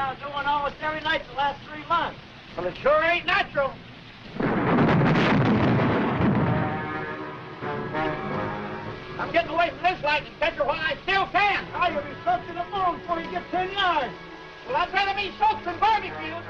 now doing almost every night the last 3 months. Well, it sure ain't natural. I'm getting away from this lightning catcher while I still can. Oh, you'll be soaked to the bone before you get 10 yards. Well, I'd rather be soaked than barbecued.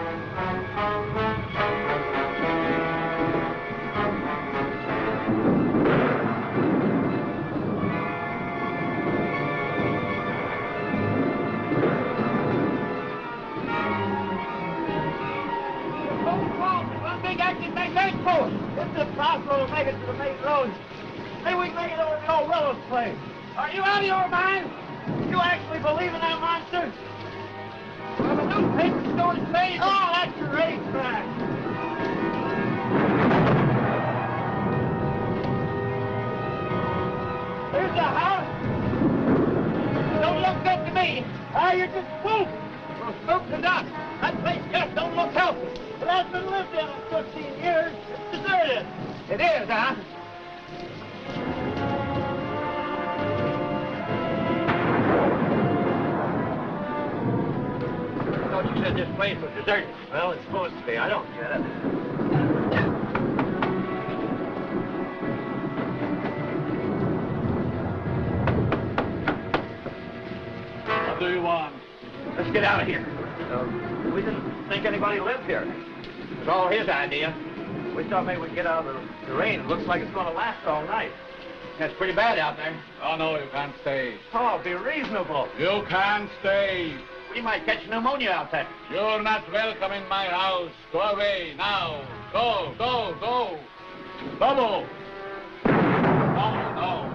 One big active magnetic force. It's a crossroad, make it to the main road. Maybe we can make it over to the old Willow's place. Are you out of your mind? You actually believe in that monster? Well, the newspaper stories say... Oh, that's your racetrack. There's the house. Don't look good to me. Ah, you're just spooked. Well, spooked to death. That place just don't look healthy. It hasn't been lived in 15 years. It's deserted. It is, huh? I thought you said this place was deserted. Well, it's supposed to be. I don't get it. What do you want? Let's get out of here. We didn't think anybody lived here. It was all his idea. We thought maybe we'd get out of the rain. It looks like it's going to last all night. It's pretty bad out there. Oh, no, you can't stay. Oh, be reasonable. You can't stay. We might catch pneumonia out there. You're not welcome in my house. Go away now. Go, go, go. Double. No.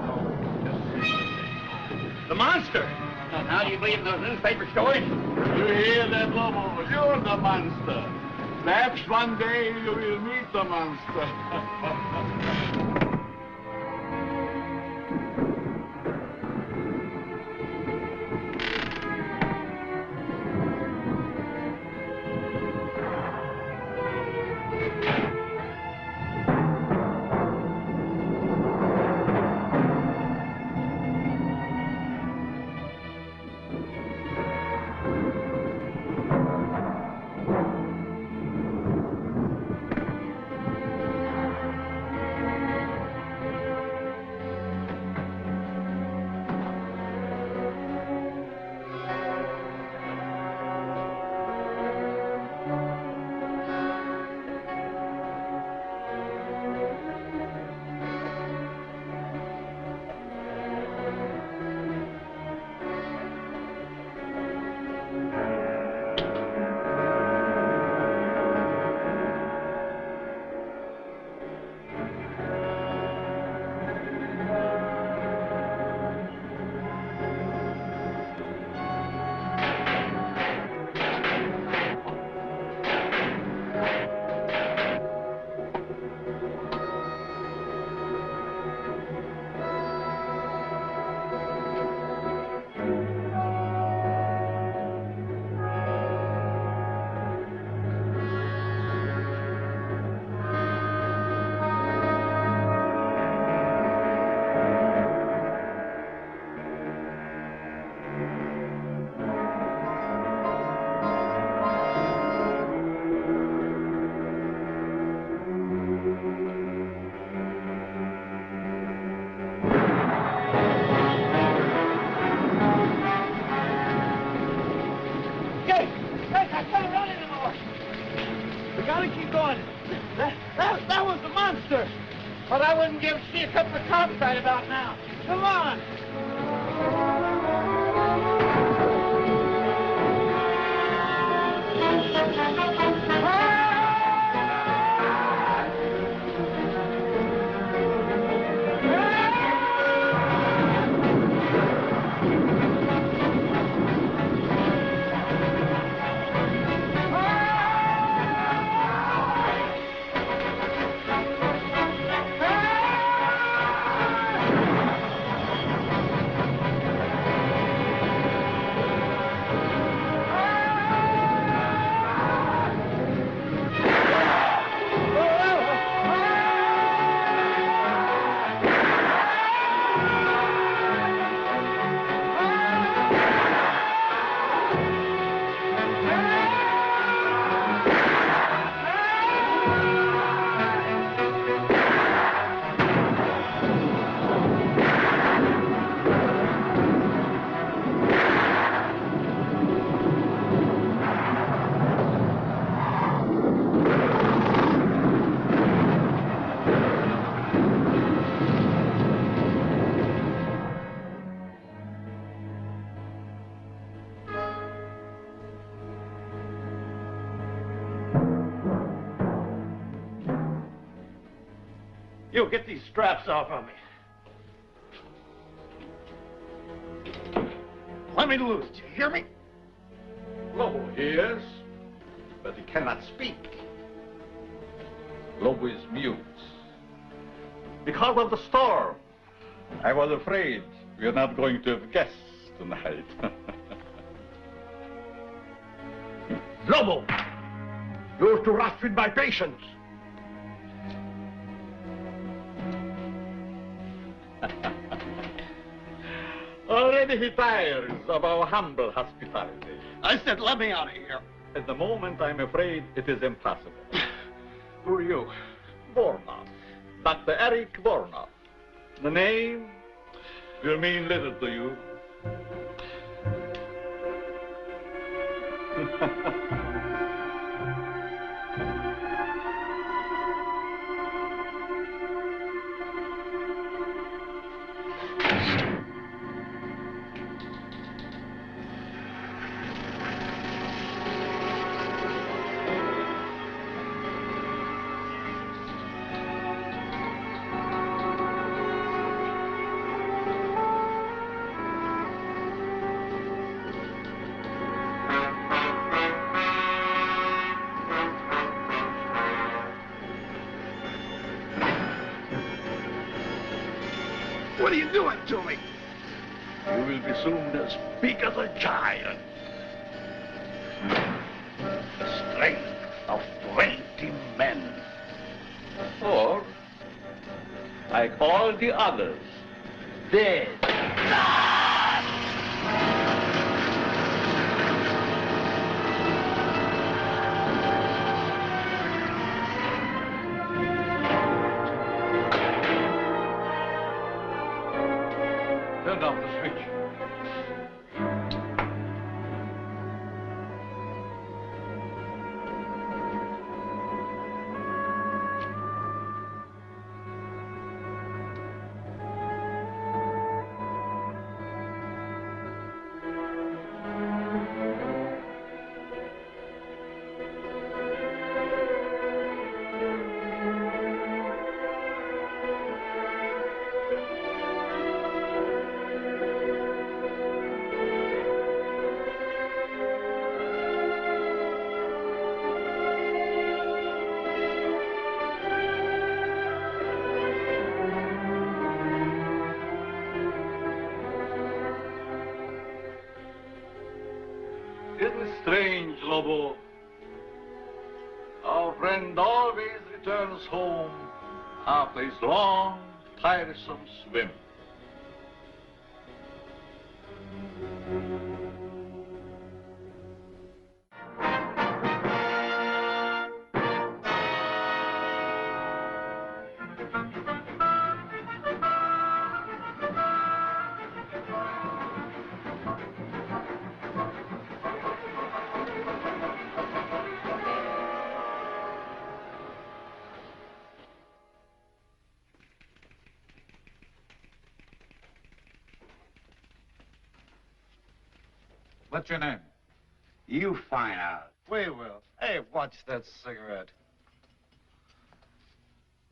The monster. Now, do you believe in those newspaper stories? You hear that, Lobo? You're the monster. Perhaps one day you will meet the monster. That was the monster. But I wouldn't give she a couple of cops right about now. Come on. You get these straps off of me. Let me loose. Do you hear me? Lobo hears, but he cannot speak. Lobo is mute. Because of the storm. I was afraid we are not going to have guests tonight. Lobo! You're to rush with my patience. Already he tires of our humble hospitality. I said, let me out of here. At the moment, I'm afraid it is impossible. Who are you? Vornov. Dr. Eric Vornov. The name will mean little to you. What are you doing to me? You will be soon as big as a giant. The strength of 20 men. Or I call the others dead. Turn off the switch. It is strange, Lobo. Our friend always returns home after his long, tiresome swim. What's your name? You find out. We will. Hey, watch that cigarette.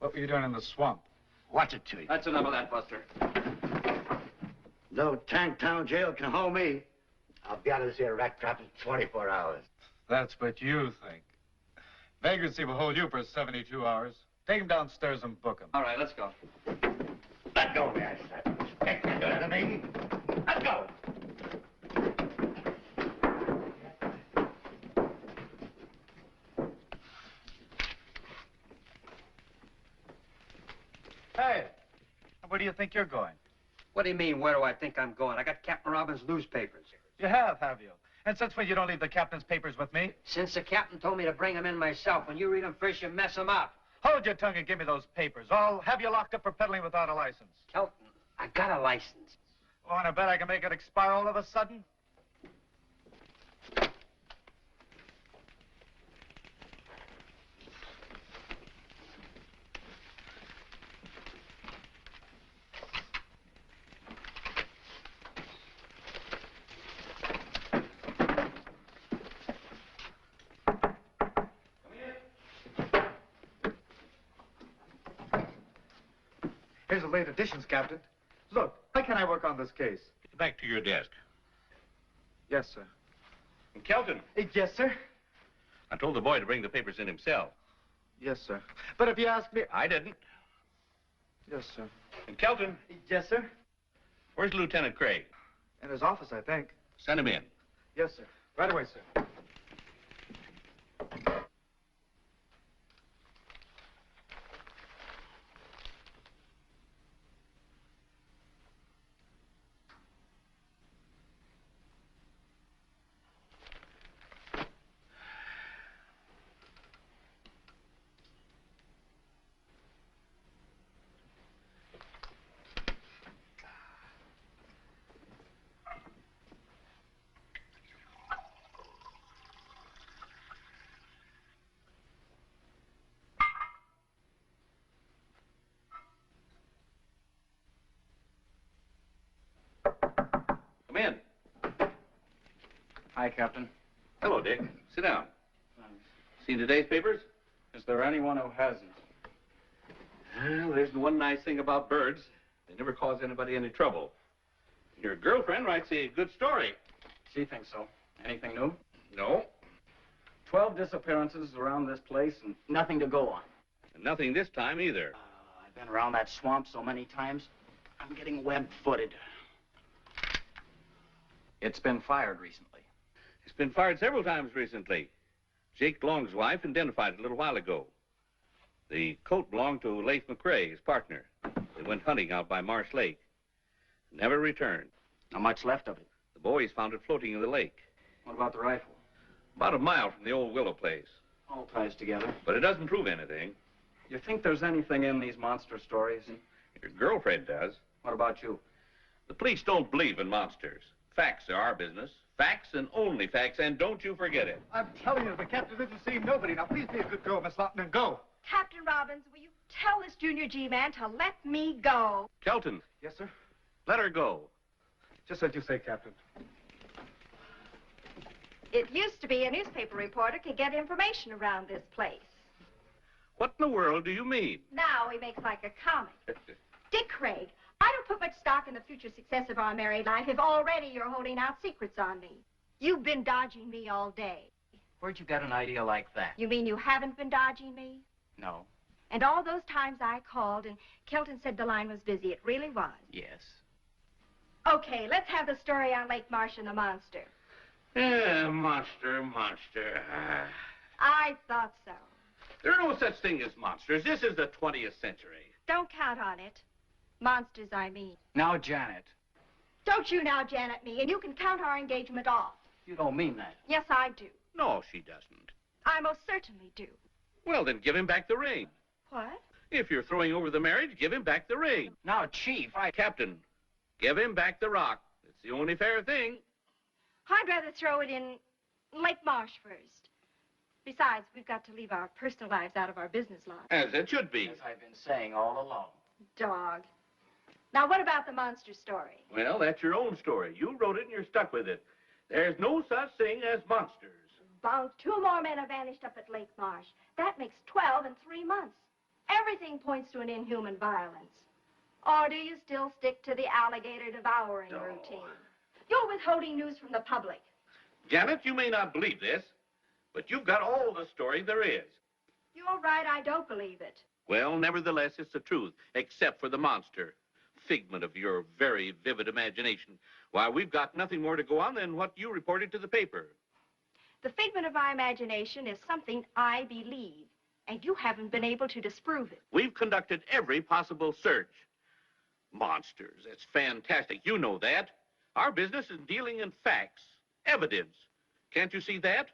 What were you doing in the swamp? Watch it, Chief. That's enough of that, Buster. No Tanktown jail can hold me. I'll be out of this here rat trap in 24 hours. That's what you think. Vagrancy will hold you for 72 hours. Take him downstairs and book him. All right, let's go. Let go of me, I said. Take the good out of me. Let go. Hey, where do you think you're going? What do you mean, where do I think I'm going? I got Captain Robbins' newspapers. You have you? And since when you don't leave the captain's papers with me? Since the captain told me to bring them in myself. When you read them first, you mess them up. Hold your tongue and give me those papers. I'll have you locked up for peddling without a license. Kelton, I got a license. Want to bet I can make it expire all of a sudden? Here's the late editions, Captain. Look, why can't I work on this case? Get back to your desk. Yes, sir. And Kelton, Yes, sir. I told the boy to bring the papers in himself. Yes, sir. But if you ask me... I didn't. Yes, sir. And Kelton, Yes, sir. where's Lieutenant Craig? In his office, I think. Send him in. Yes, sir. Right away, sir. Come in. Hi, Captain. Hello, Dick. Sit down. Seen today's papers? Is there anyone who hasn't? Well, there's one nice thing about birds. They never cause anybody any trouble. Your girlfriend writes a good story. She thinks so. Anything new? No. 12 disappearances around this place and nothing to go on. And nothing this time either. I've been around that swamp so many times, I'm getting web-footed. It's been fired recently. It's been fired several times recently. Jake Long's wife identified it a little while ago. The coat belonged to Leif McRae, his partner. They went hunting out by Marsh Lake. Never returned. Not much left of it. The boys found it floating in the lake. What about the rifle? About a mile from the old willow place. All ties together. But it doesn't prove anything. You think there's anything in these monster stories? Your girlfriend does. What about you? The police don't believe in monsters. Facts are our business. Facts and only facts, and don't you forget it. I'm telling you, the captain isn't seeing nobody. Now, please be a good girl, Miss Lawton, and go. Captain Robbins, will you tell this Junior G man to let me go? Kelton, Yes, sir. let her go. Just as you say, Captain. It used to be a newspaper reporter could get information around this place. What in the world do you mean? Now he makes like a comic. Dick Craig, I don't put much stock in the future success of our married life if already you're holding out secrets on me. You've been dodging me all day. Where'd you get an idea like that? You mean you haven't been dodging me? No. And all those times I called and Kelton said the line was busy, it really was. Yes. Okay, let's have the story on Lake Marsh and the monster. Monster. I thought so. There are no such thing as monsters. This is the 20th century. Don't count on it. Monsters, I mean. Now, Janet, Don't you now, Janet, me, and you can count our engagement off. you don't mean that. Yes, I do. No, she doesn't. I most certainly do. Well, then give him back the ring. What? If you're throwing over the marriage, give him back the ring. Now, Chief, Captain, give him back the rock. It's the only fair thing. I'd rather throw it in Lake Marsh first. Besides, we've got to leave our personal lives out of our business lives. As it should be. as I've been saying all along. Dog. Now, what about the monster story? Well, that's your own story. You wrote it and you're stuck with it. There's no such thing as monsters. Bunk, 2 more men have vanished up at Lake Marsh. That makes 12 in 3 months. Everything points to an inhuman violence. Or do you still stick to the alligator devouring routine? You're withholding news from the public. Janet, you may not believe this, but you've got all the story there is. You're right, I don't believe it. Well, nevertheless, it's the truth, except for the monster. Figment of your very vivid imagination. Why, we've got nothing more to go on than what you reported to the paper. The figment of my imagination is something I believe, and you haven't been able to disprove it. We've conducted every possible search. Monsters, that's fantastic. You know that. Our business is dealing in facts, evidence. Can't you see that?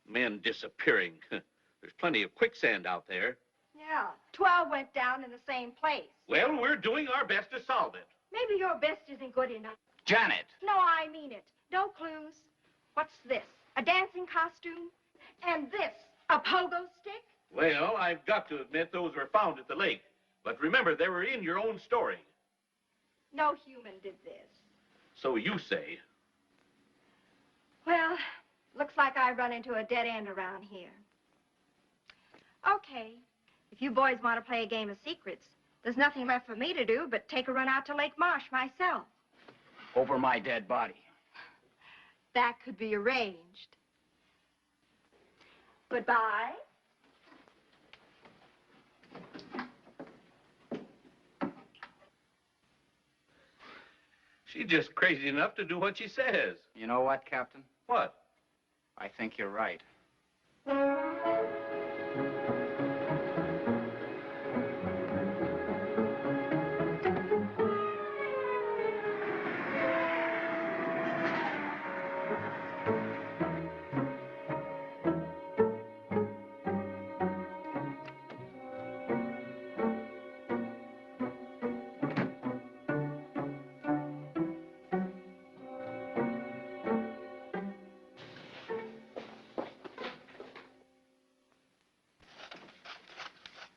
Men disappearing. There's plenty of quicksand out there. Yeah, 12 went down in the same place. Well, we're doing our best to solve it. Maybe your best isn't good enough. Janet! No, I mean it. No clues. What's this? A dancing costume? And this, a pogo stick? Well, I've got to admit those were found at the lake. But remember, they were in your own story. No human did this. So you say. Well, looks like I run into a dead end around here. Okay, if you boys want to play a game of secrets, There's nothing left for me to do but take a run out to Lake Marsh myself. Over my dead body. That could be arranged. Goodbye. She's just crazy enough to do what she says. You know what, Captain? What? I think you're right.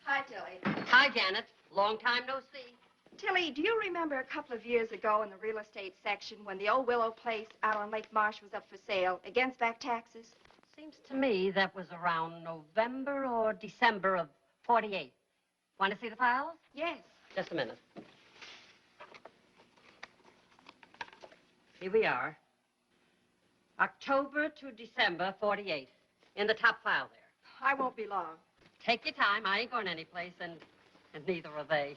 Hi, Tilly. Hi, Janet. Long time no see. Tilly, do you remember a couple of years ago in the real estate section when the old Willow place out on Lake Marsh was up for sale against back taxes? Seems to me that was around November or December of '48. Want to see the files? Yes. Just a minute. Here we are. October to December '48. In the top file there. I won't be long. Take your time. I ain't going anyplace, and neither are they.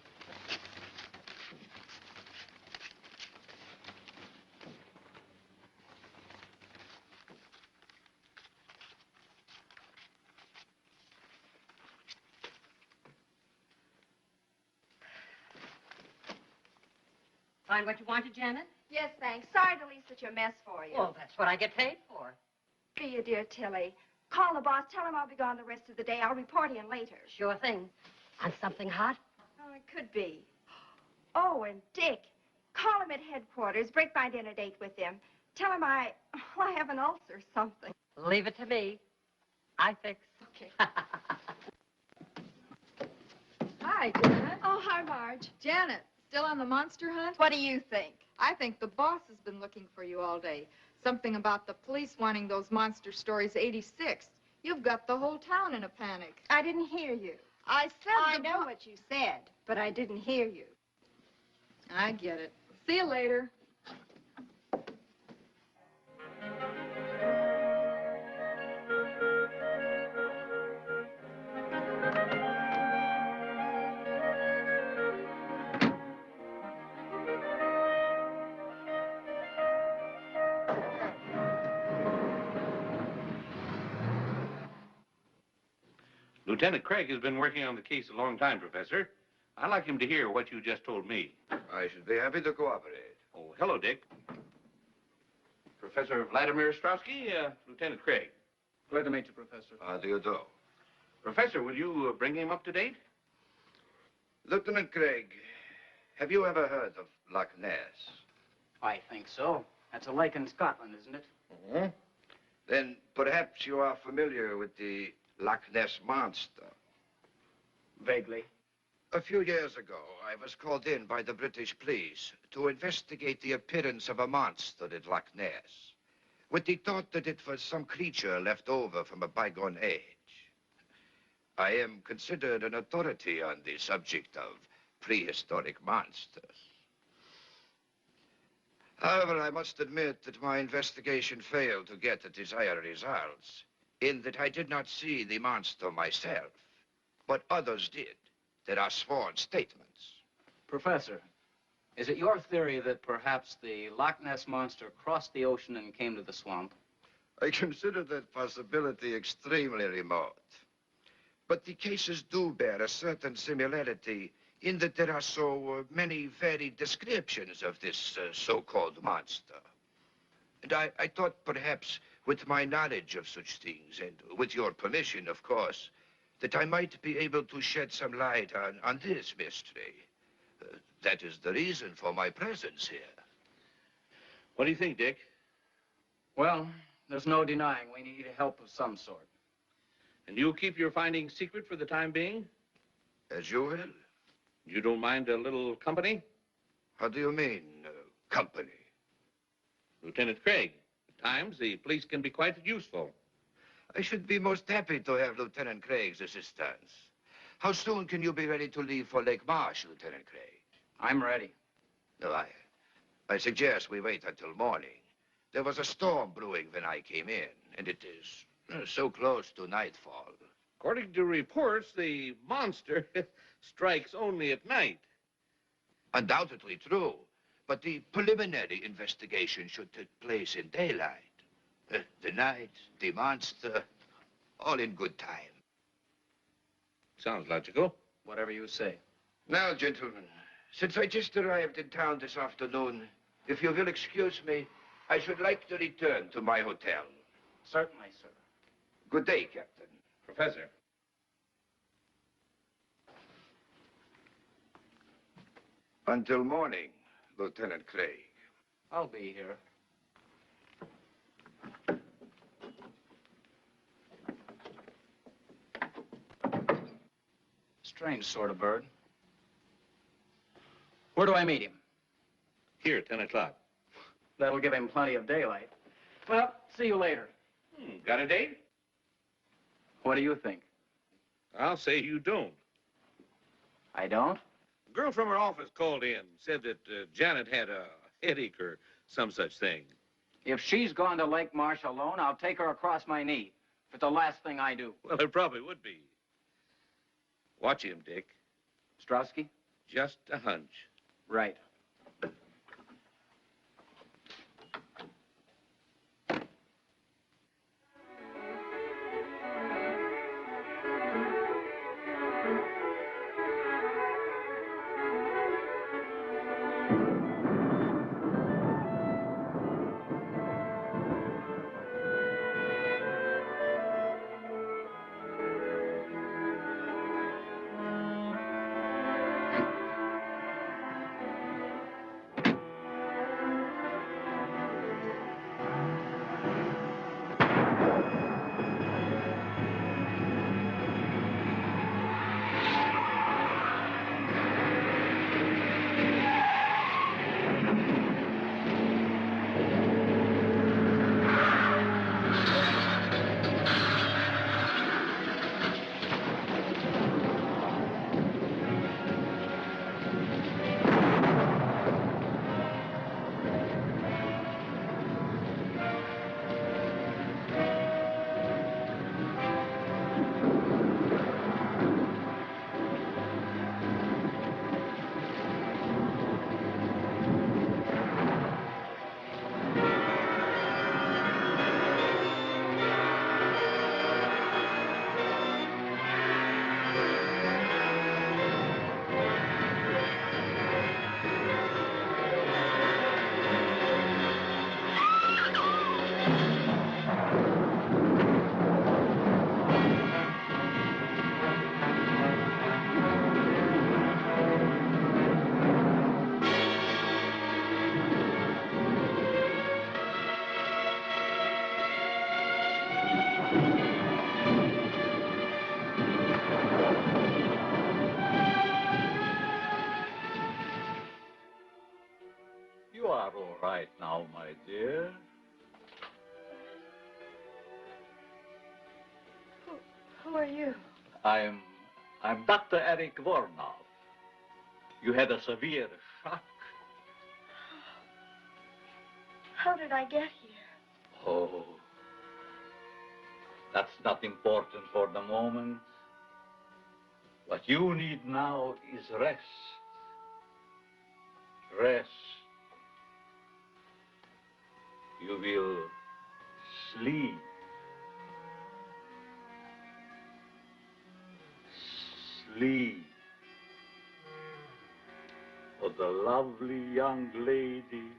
Find what you wanted, Janet? Yes, thanks. Sorry to leave such a mess for you. Well, that's what I get paid for. Be you, dear Tilly. Call the boss. Tell him I'll be gone the rest of the day. I'll report in later. Sure thing. On something hot? Oh, it could be. Oh, and Dick. Call him at headquarters. Break my dinner date with him. Tell him I have an ulcer or something. Leave it to me. I fix. Okay. Hi, Janet. Oh, hi, Marge. Janet, still on the monster hunt? What do you think? I think the boss has been looking for you all day. Something about the police wanting those monster stories 86. You've got the whole town in a panic. I didn't hear you. I said I know what you said, but I didn't hear you. I get it. See you later. Lieutenant Craig has been working on the case a long time, Professor. I'd like him to hear what you just told me. I should be happy to cooperate. Oh, hello, Dick. Professor Vladimir Ostrowski, Lieutenant Craig. Glad to meet you, Professor. How do you do? Professor, will you bring him up to date? Lieutenant Craig, have you ever heard of Loch Ness? I think so. That's a lake in Scotland, isn't it? Mm-hmm. Then perhaps you are familiar with the Loch Ness monster. Vaguely. A few years ago, I was called in by the British police to investigate the appearance of a monster at Loch Ness, with the thought that it was some creature left over from a bygone age. I am considered an authority on the subject of prehistoric monsters. However, I must admit that my investigation failed to get the desired results, in that I did not see the monster myself, but others did. There are sworn statements. Professor, is it your theory that perhaps the Loch Ness monster crossed the ocean and came to the swamp? I consider that possibility extremely remote. But the cases do bear a certain similarity in that there are so many varied descriptions of this so-called monster. And I thought perhaps with my knowledge of such things, and with your permission, of course, that I might be able to shed some light on this mystery. That is the reason for my presence here. What do you think, Dick? Well, there's no denying we need help of some sort. And you'll keep your findings secret for the time being? As you will. You don't mind a little company? How do you mean, company? Lieutenant Craig, at times the police can be quite useful. I should be most happy to have Lieutenant Craig's assistance. How soon can you be ready to leave for Lake Marsh, Lieutenant Craig? I'm ready. No, I suggest we wait until morning. There was a storm brewing when I came in, and it is so close to nightfall. According to reports, the monster strikes only at night. Undoubtedly true, but the preliminary investigation should take place in daylight. The night, the monster, all in good time. Sounds logical. Whatever you say. Now, gentlemen, since I just arrived in town this afternoon, if you will excuse me, I should like to return to my hotel. Certainly, sir. Good day, Captain. Professor. Until morning, Lieutenant Craig. I'll be here. Strange sort of bird. Where do I meet him? Here, 10 o'clock. That'll give him plenty of daylight. Well, see you later. Got a date? What do you think? I'll say you don't. I don't? A girl from her office called in, said that Janet had a headache or some such thing. If she's gone to Lake Marsh alone, I'll take her across my knee. If it's the last thing I do. Well, it probably would be. Watch him, Dick. Strowski? Just a hunch. Right. You are all right now, my dear. Who are you? I'm Dr. Eric Vornov. You had a severe shock. How did I get here? Oh, that's not important for the moment. What you need now is rest. Rest. You will sleep. Sleep. Oh, the lovely young lady.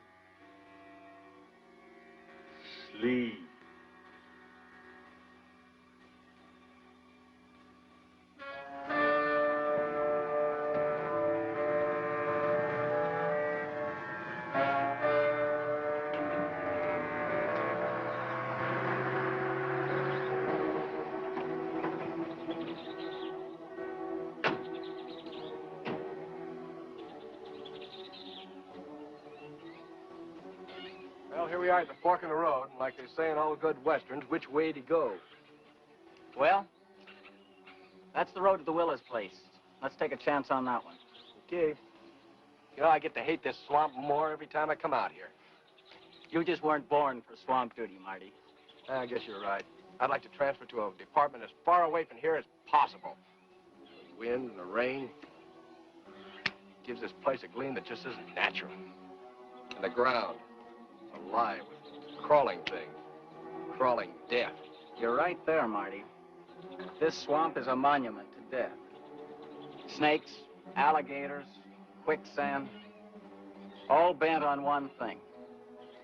Sleep. Well, here we are at the fork in the road, and like they say in all good westerns, which way to go? Well, That's the road to the Willis place. Let's take a chance on that one. Okay. You know, I get to hate this swamp more every time I come out here. You just weren't born for swamp duty, Marty. I guess you're right. I'd like to transfer to a department as far away from here as possible. The wind and the rain gives this place a gleam that just isn't natural. And the ground, alive with crawling things, crawling death. You're right there, Marty. This swamp is a monument to death. Snakes, alligators, quicksand, all bent on one thing: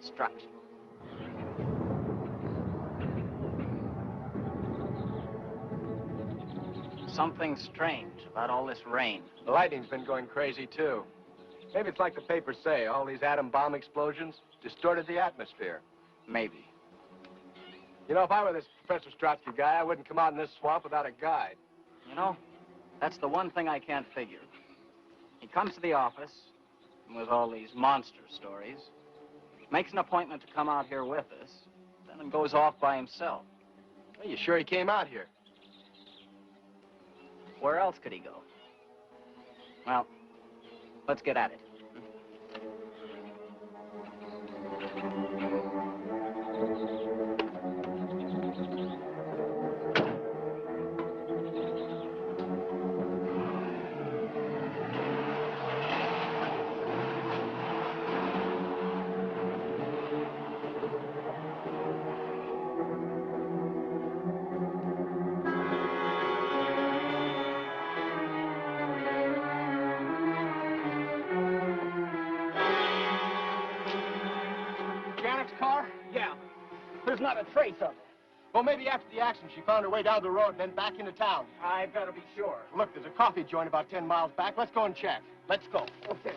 destruction. Something strange about all this rain. The lightning's been going crazy, too. Maybe it's like the papers say, all these atom bomb explosions distorted the atmosphere. Maybe. You know, if I were this Professor Strotsky guy, I wouldn't come out in this swamp without a guide. You know, that's the one thing I can't figure. He comes to the office with all these monster stories, makes an appointment to come out here with us, then goes off by himself. Are you sure he came out here? Where else could he go? Well, let's get at it. There's not a trace of it. Well, maybe after the accident, she found her way down the road and then back into town. I better be sure. Look, there's a coffee joint about 10 miles back. Let's go and check. Let's go. Okay.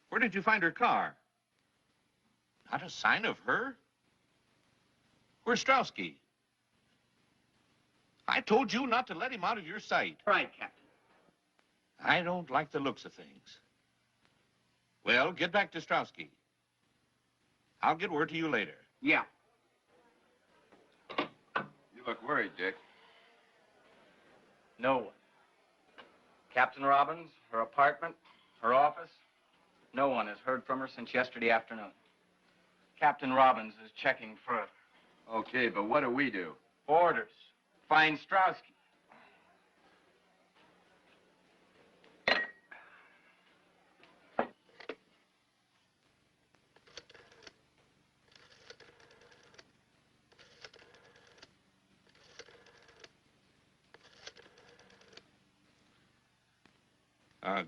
Where did you find her car? Not a sign of her? Where's Strowski? I told you not to let him out of your sight. Right, Captain. I don't like the looks of things. Well, get back to Strowski. I'll get word to you later. Yeah. You look worried, Dick. No one. Captain Robbins, her apartment, her office. No one has heard from her since yesterday afternoon. Captain Robbins is checking further. Okay, but what do we do? Orders. Find Strowski.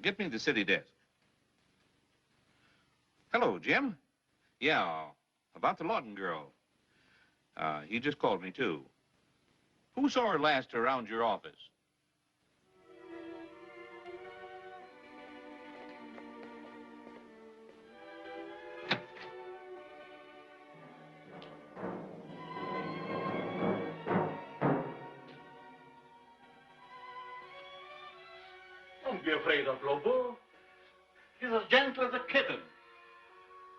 Get me the city desk. Hello, Jim. Yeah, about the Lawton girl. He just called me, too. Who saw her last around your office? Don't be afraid of Lobo. He's as gentle as a kitten.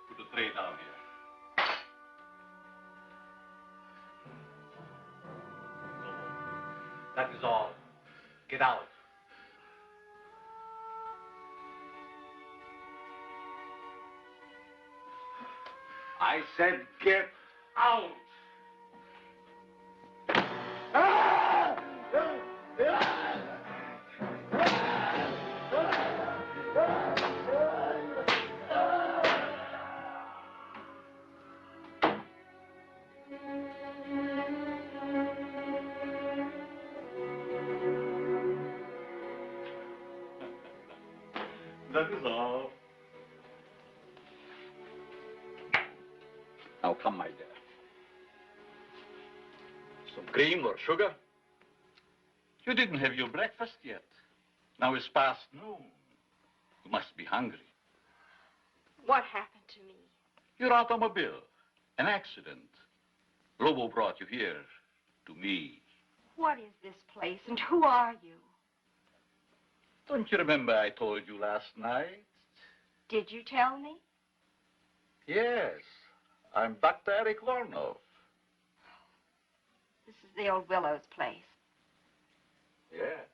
Put a tray down here. That is all. Get out. I said get out. That is all. Now come, my dear. Some cream or sugar? You didn't have your breakfast yet. Now it's past noon. You must be hungry. What happened to me? Your automobile. An accident. Lobo brought you here to me. What is this place and who are you? Don't you remember I told you last night? Did you tell me? Yes. I'm Dr. Eric Vornov. This is the old Willows place. Yes.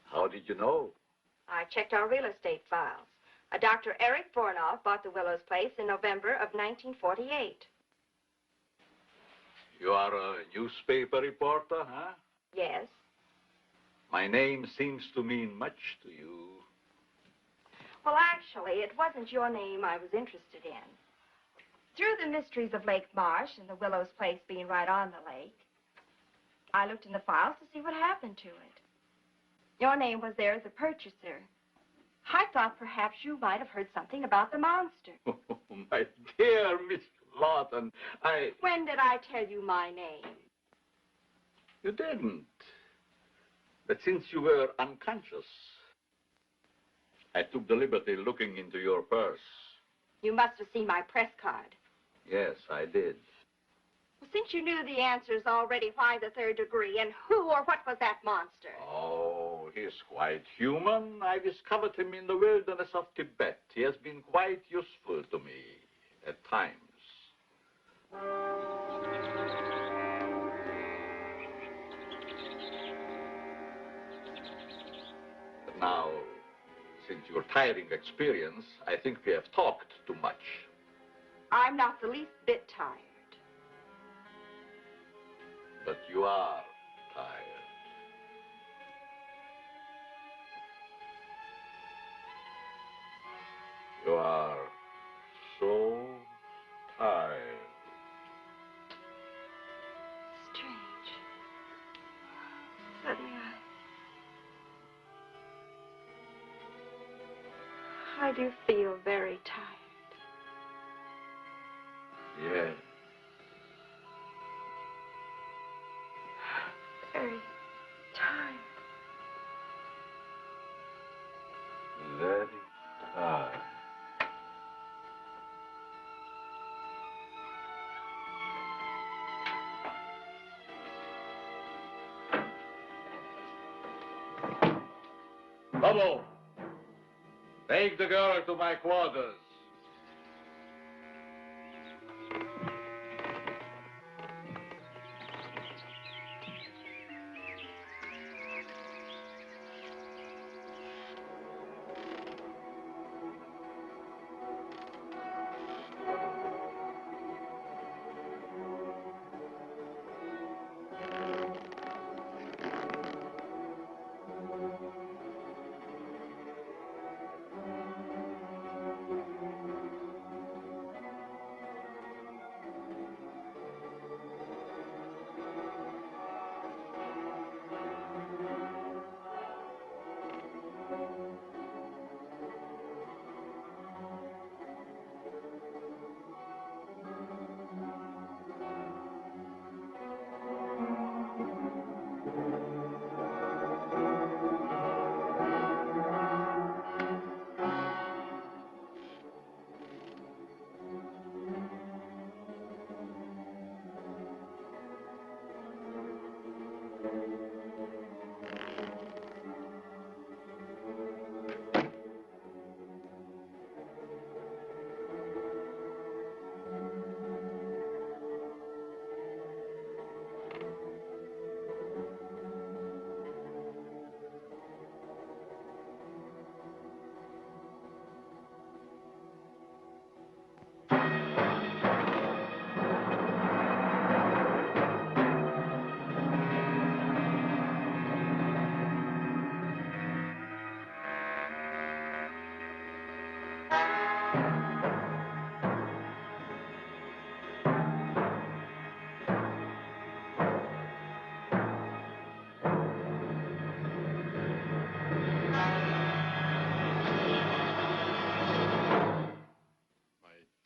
How did you know? I checked our real estate files. A Dr. Eric Vornov bought the Willows place in November of 1948. You are a newspaper reporter, huh? Yes. My name seems to mean much to you. Well, actually, it wasn't your name I was interested in. Through the mysteries of Lake Marsh and the Willows place being right on the lake, I looked in the files to see what happened to it. Your name was there as a purchaser. I thought perhaps you might have heard something about the monster. Oh, my dear Miss Lawton, When did I tell you my name? You didn't. But since you were unconscious, I took the liberty looking into your purse. You must have seen my press card. Yes, I did. Well, since you knew the answers already, why the third degree, and who or what was that monster? Oh, he's quite human. I discovered him in the wilderness of Tibet. He has been quite useful to me at times. But now, since your tiring experience, I think we have talked too much. I'm not the least bit tired. But you are tired. You are so tired. Strange. Suddenly I do feel very tired. Yes. Very tired. Very tired. Lobo, take the girl to my quarters.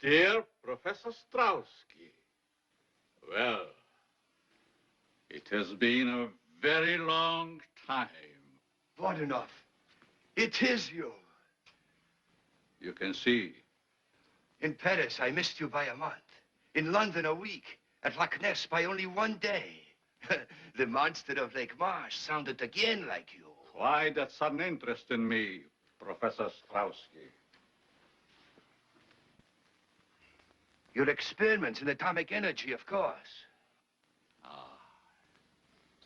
Dear Professor Strauski, well, it has been a very long time. Voronov, it is you. You can see. In Paris, I missed you by a month. In London, a week. At Loch Ness, by only 1 day. The monster of Lake Marsh sounded again like you. Why that sudden interest in me, Professor Strauski? Your experiments in atomic energy, of course. Ah,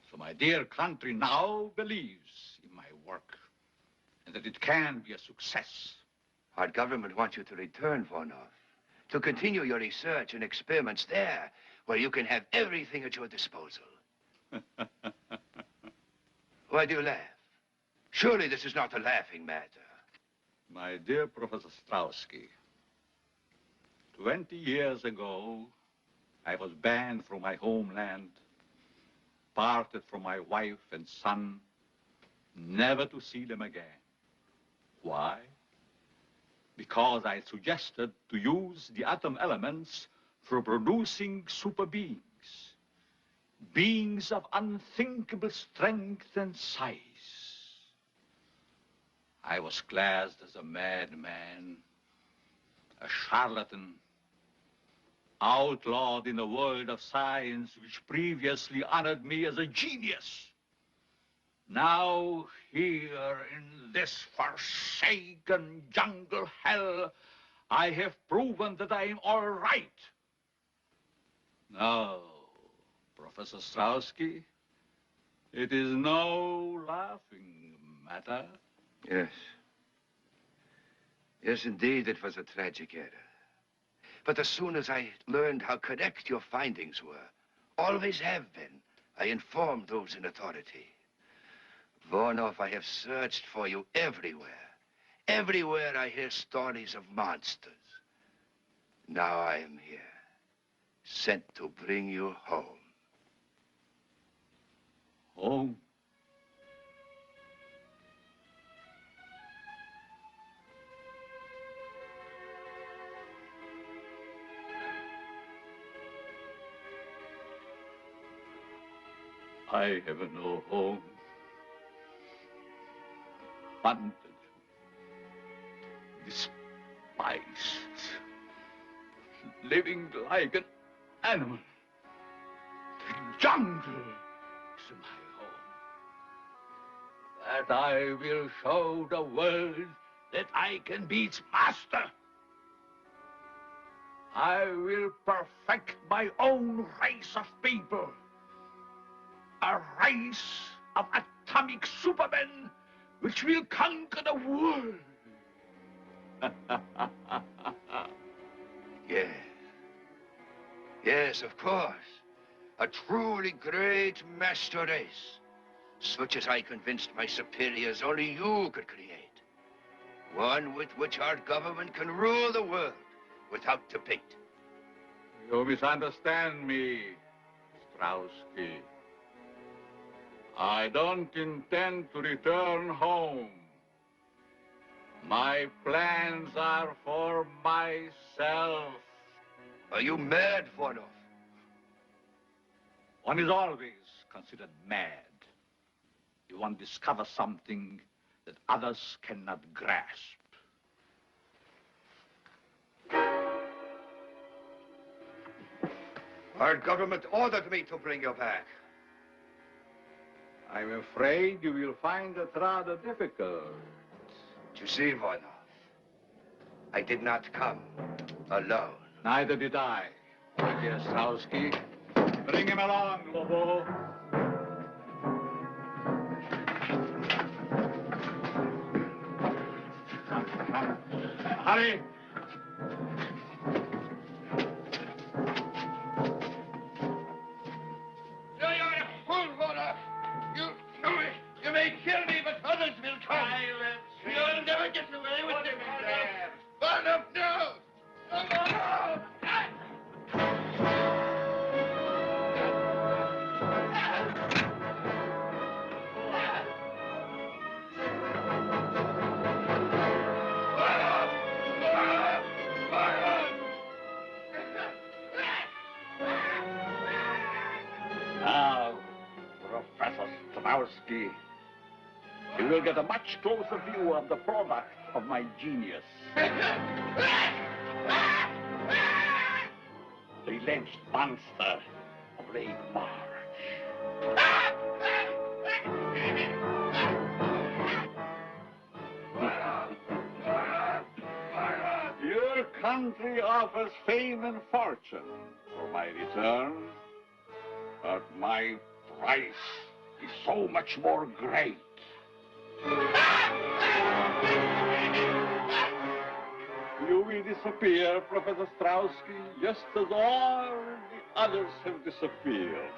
so my dear country now believes in my work and that it can be a success. Our government wants you to return, Voronov, to continue your research and experiments there, where you can have everything at your disposal. Why do you laugh? Surely this is not a laughing matter. My dear Professor Strauski, 20 years ago, I was banned from my homeland, parted from my wife and son, never to see them again. Why? Because I suggested to use the atom elements for producing super beings. Beings of unthinkable strength and size. I was classed as a madman, a charlatan, outlawed in the world of science which previously honored me as a genius. Now, here in this forsaken jungle hell, I have proven that I am all right. Now, Professor Strauski, it is no laughing matter. Yes. Yes, indeed, it was a tragic error. But as soon as I learned how correct your findings were, always have been, I informed those in authority. Voronov, I have searched for you everywhere. Everywhere I hear stories of monsters. Now I am here, sent to bring you home. Home? I have no home. Hunted, despised, living like an animal. The jungle is my home. That I will show the world that I can be its master. I will perfect my own race of people. A race of atomic supermen which will conquer the world. Yes. Yes, of course. A truly great master race, such as I convinced my superiors only you could create. One with which our government can rule the world without debate. You misunderstand me, Strauski. I don't intend to return home. My plans are for myself. Are you mad, Voronov? One is always considered mad if one discovers something that others cannot grasp. Our government ordered me to bring you back. I'm afraid you will find it rather difficult. You see, Voronov, I did not come alone. Neither did I, my dear Strauski. Bring him along, Lobo. Come. Hurry! You may kill me, but others will come. You'll never get away with it. Voronov, no! No! Strowski, he will get a much closer view of the product of my genius. The alleged monster of Lake March. Your country offers fame and fortune for my return, but my price is so much more great. You will disappear, Professor Strowski, just as all the others have disappeared.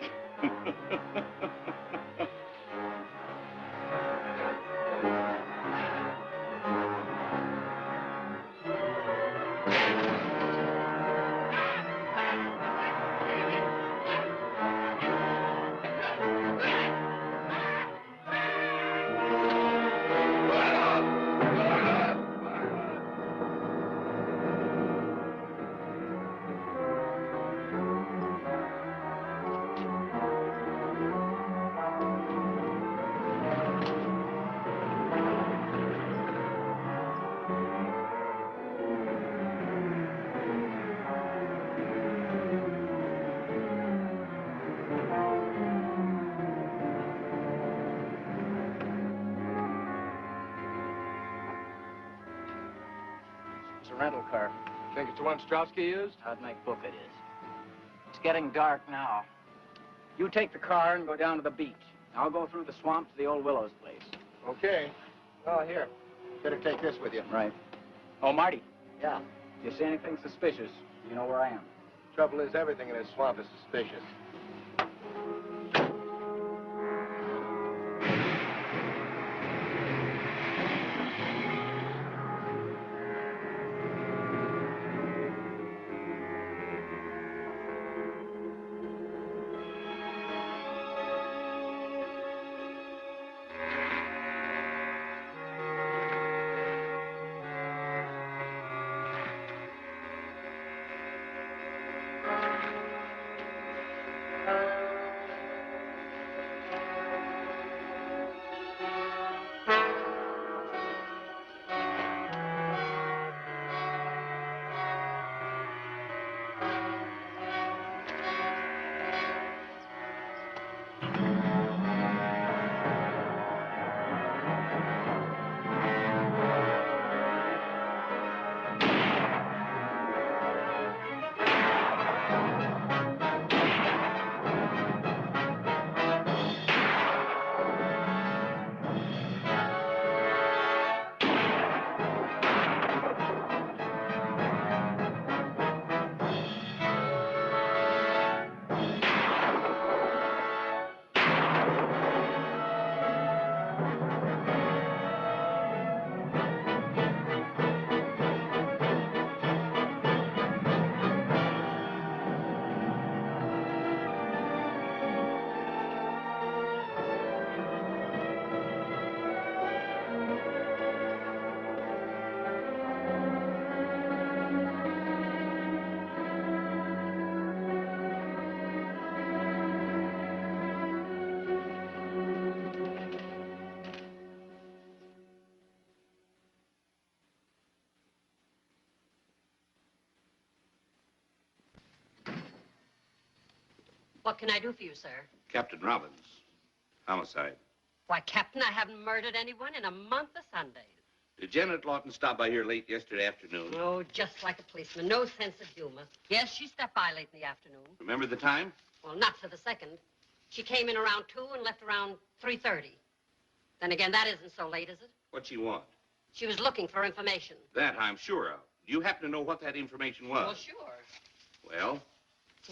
It's a rental car. Think it's the one Strowski used? I'd make book it is. It's getting dark now. You take the car and go down to the beach. I'll go through the swamp to the old Willows place. Okay. Oh, here. Better take this with you. Right. Oh, Marty, Yeah. if you see anything suspicious, you know where I am. Trouble is, everything in this swamp is suspicious. What can I do for you, sir? Captain Robbins. Homicide. Why, Captain, I haven't murdered anyone in a month of Sundays. Did Janet Lawton stop by here late yesterday afternoon? Oh, just like a policeman. No sense of humor. Yes, she stopped by late in the afternoon. Remember the time? Well, not to the second. She came in around 2 and left around 3:30. Then again, that isn't so late, is it? What'd she want? She was looking for information. That I'm sure of. Do you happen to know what that information was? Well, sure. Well?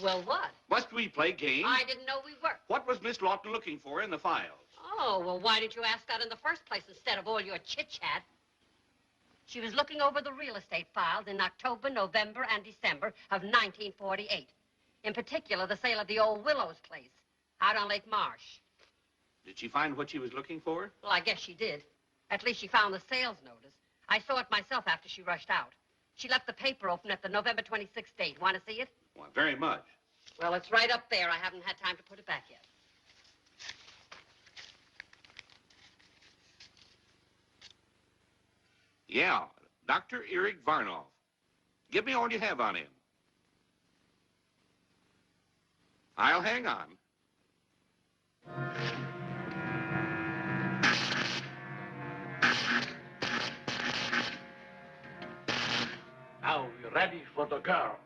Well, what? Must we play games? I didn't know we were. What was Miss Lawton looking for in the files? Oh, well, why didn't you ask that in the first place instead of all your chit-chat? She was looking over the real estate files in October, November, and December of 1948. In particular, the sale of the old Willows place out on Lake Marsh. Did she find what she was looking for? Well, I guess she did. At least she found the sales notice. I saw it myself after she rushed out. She left the paper open at the November 26th date. Want to see it? Well, very much. Well, it's right up there. I haven't had time to put it back yet. Yeah, Dr. Eric Varnoff. Give me all you have on him. I'll hang on. Now we're ready for the girl.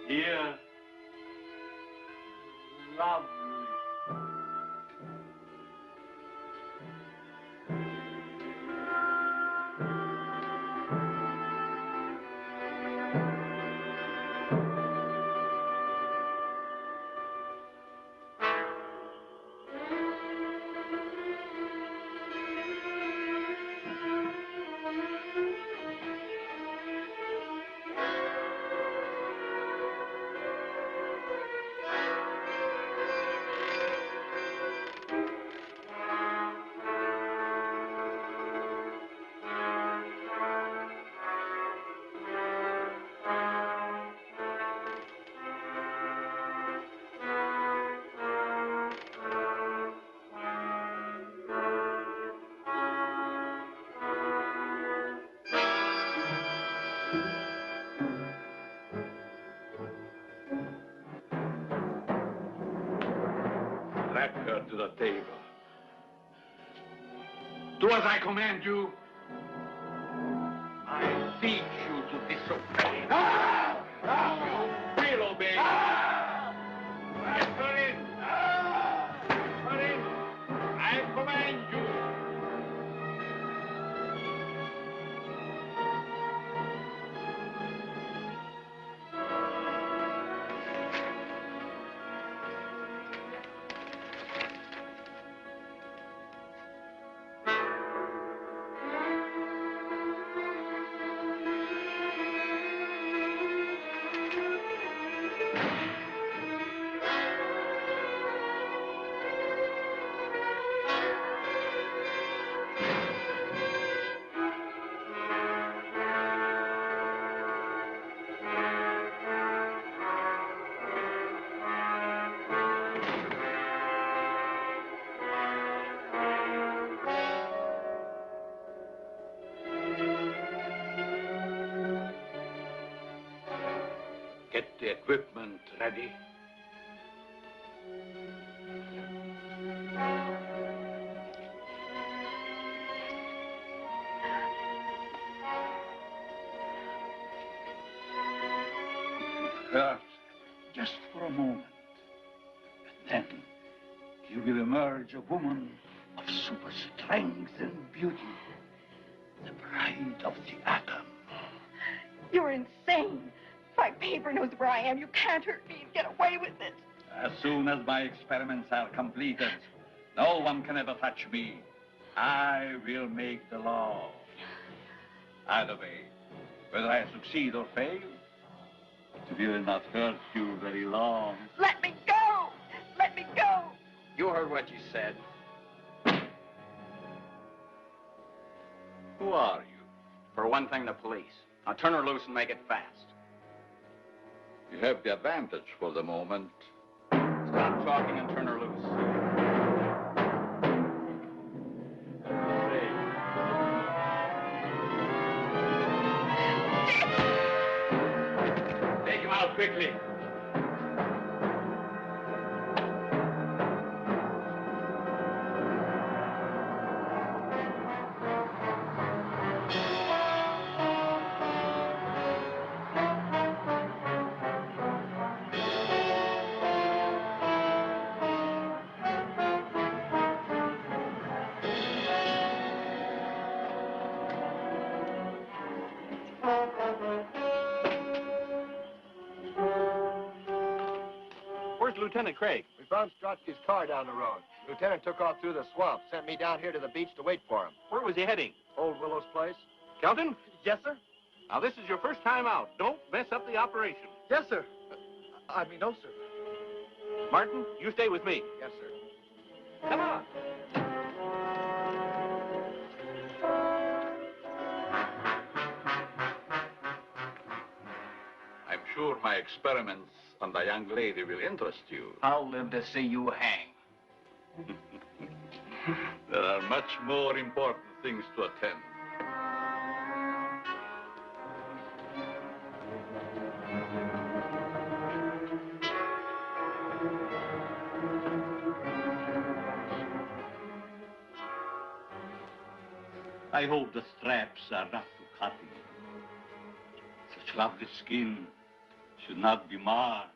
Dear, lovely. Drag her to the table. Do as I command you. I teach you to disobey. You will obey. Get her in. Get her in. I command you. Get the equipment ready. Hurt just for a moment. And then you will emerge a woman of super strength and beauty. The bride of the atom. You're insane. My paper knows where I am. You can't hurt me and get away with it. As soon as my experiments are completed, no one can ever touch me. I will make the law. Either way, whether I succeed or fail, it will not hurt you very long. Let me go! Let me go! You heard what you said. Who are you? For one thing, the police. Now turn her loose and make it fast. You have the advantage for the moment. Stop talking and turn her loose. Take him out quickly. Where's Lieutenant Craig? We found Strotsky's car down the road. Lieutenant took off through the swamp, sent me down here to the beach to wait for him. Where was he heading? Old Willow's place. Kelton? Yes, sir? Now, this is your first time out. Don't mess up the operation. Yes, sir. No, sir. Martin, you stay with me. Yes, sir. Come on. I'm sure my experiments on the young lady will interest you. I'll live to see you hang. There are much more important things to attend. I hope the straps are not too cutting. Such lovely skin should not be marred.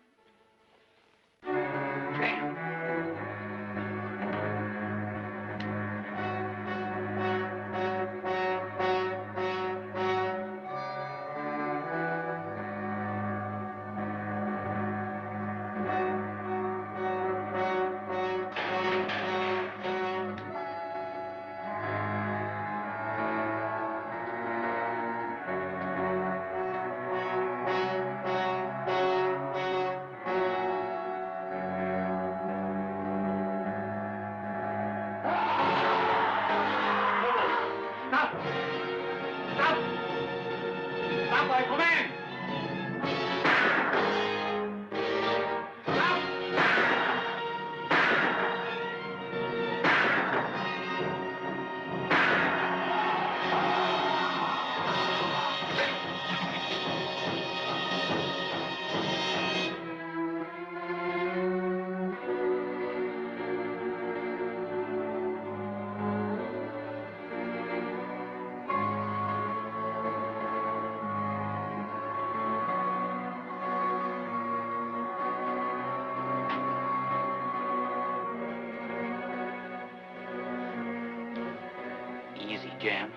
Easy, Jan.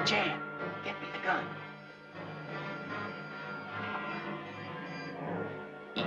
Jan, get me the gun. Easy.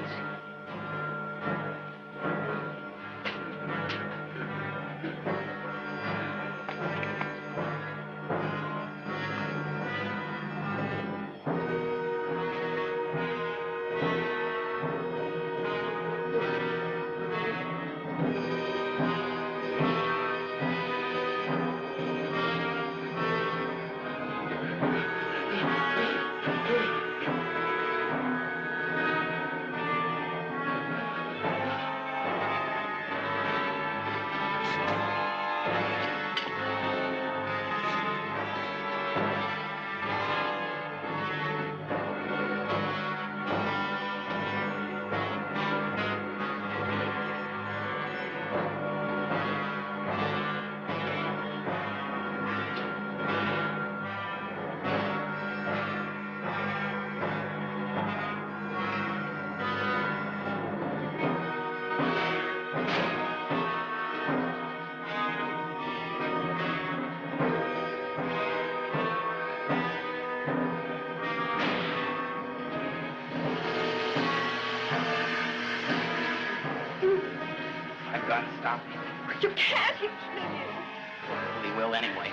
I've got to stop him. You can't. He'll kill you. He will anyway.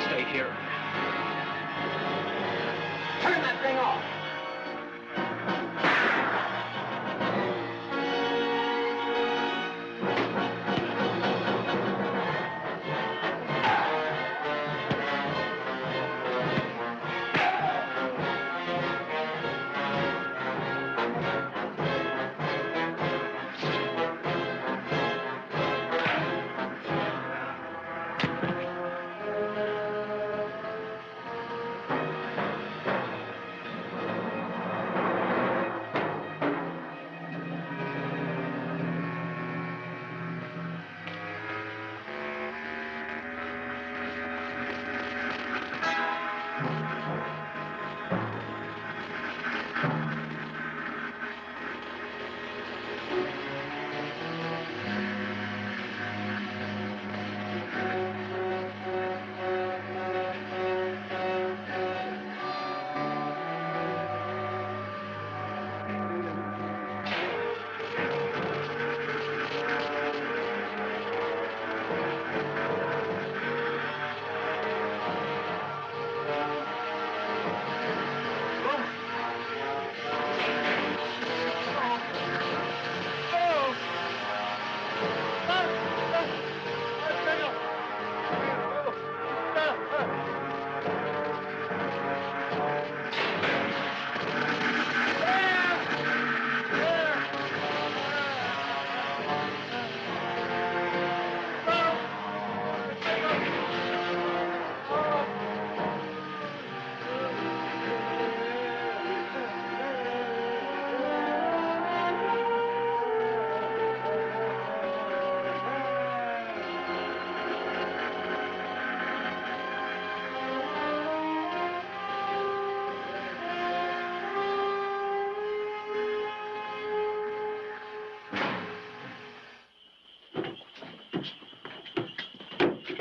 Stay here. Turn that thing off.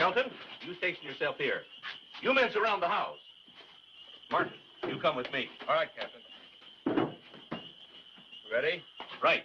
Shelton, you station yourself here. You men surround the house. Martin, you come with me. All right, Captain. Ready? Right.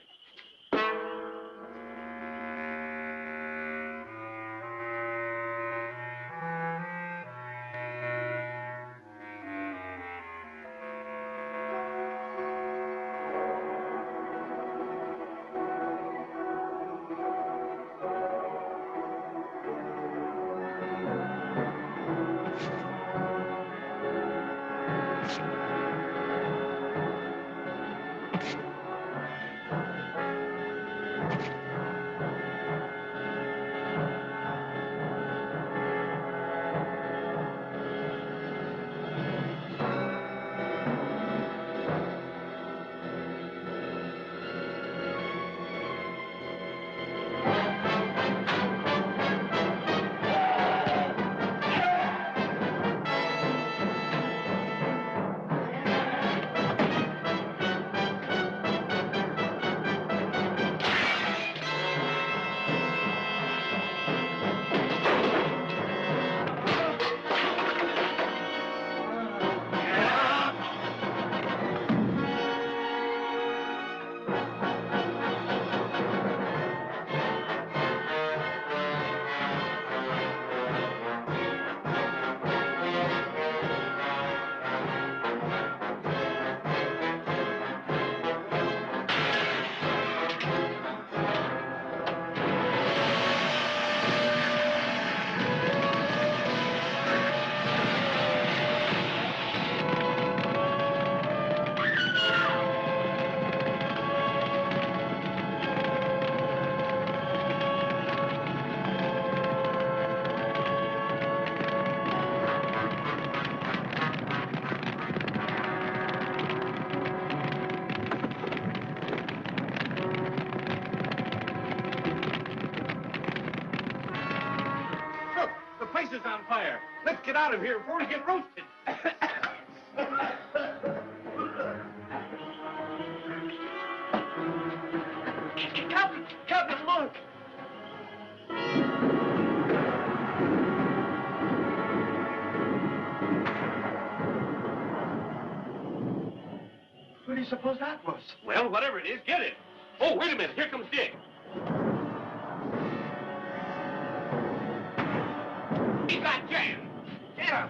Is on fire. Let's get out of here before we get roasted. Captain, look. What do you suppose that was? Well, whatever it is, get it. Oh, wait a minute. Here comes Dick. He got Jan. Get him.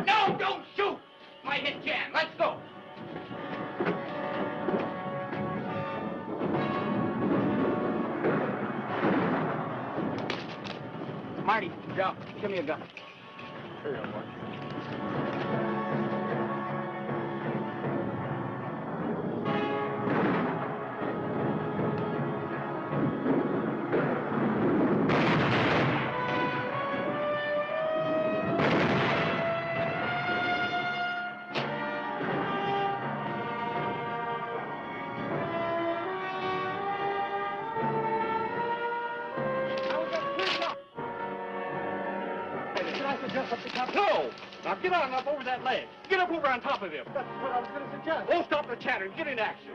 No, don't shoot. I hit Jan. Let's go. Marty, Joe, give me a gun. Here you go, boy. No! Now get on up over that ledge. Get up over on top of him. That's what I was going to suggest. Oh, stop the chatter and get in action.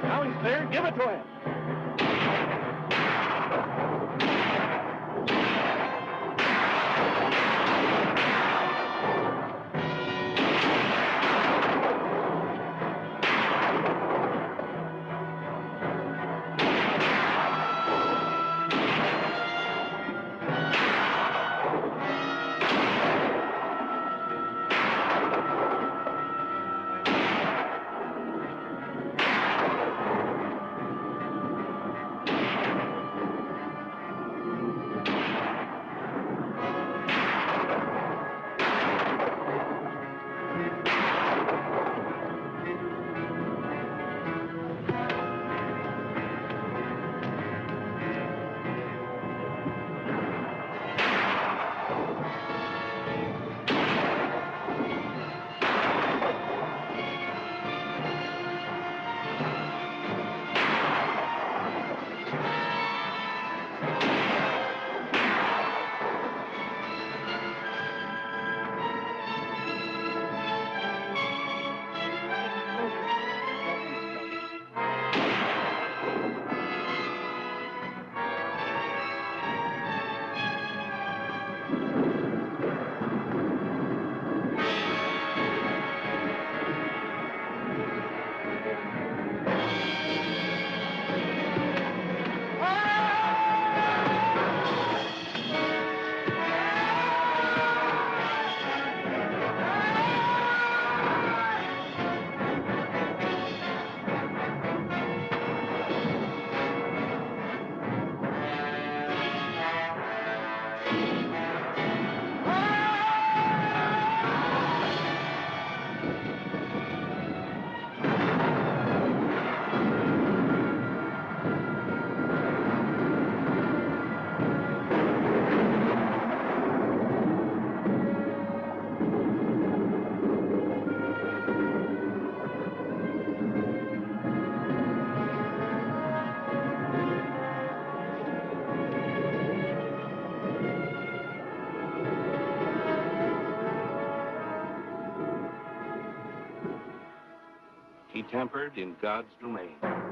Now he's there. Give it to him. He tampered in God's domain.